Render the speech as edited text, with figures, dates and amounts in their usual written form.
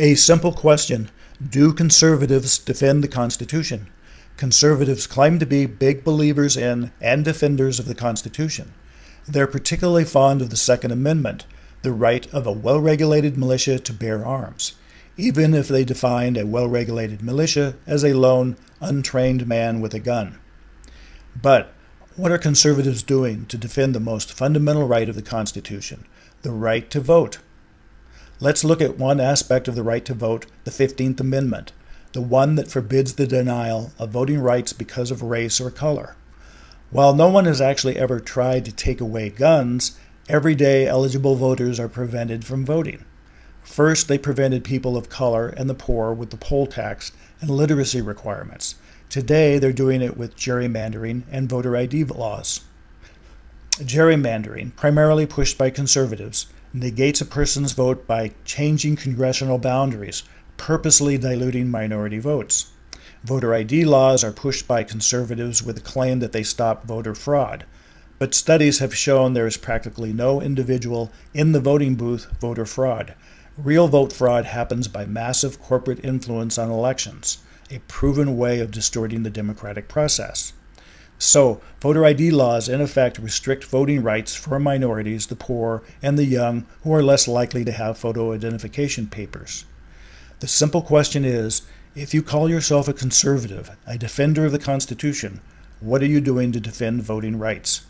A simple question: do conservatives defend the Constitution? Conservatives claim to be big believers in and defenders of the Constitution. They're particularly fond of the Second Amendment, the right of a well-regulated militia to bear arms, even if they defined a well-regulated militia as a lone, untrained man with a gun. But what are conservatives doing to defend the most fundamental right of the Constitution, the right to vote? Let's look at one aspect of the right to vote, the 15th Amendment, the one that forbids the denial of voting rights because of race or color. While no one has actually ever tried to take away guns, everyday eligible voters are prevented from voting. First, they prevented people of color and the poor with the poll tax and literacy requirements. Today, they're doing it with gerrymandering and voter ID laws. Gerrymandering, primarily pushed by conservatives, negates a person's vote by changing congressional boundaries, purposely diluting minority votes. Voter ID laws are pushed by conservatives with the claim that they stop voter fraud. But studies have shown there is practically no individual in the voting booth voter fraud. Real vote fraud happens by massive corporate influence on elections, a proven way of distorting the democratic process. So, voter ID laws in effect restrict voting rights for minorities, the poor, and the young who are less likely to have photo identification papers. The simple question is, if you call yourself a conservative, a defender of the Constitution, what are you doing to defend voting rights?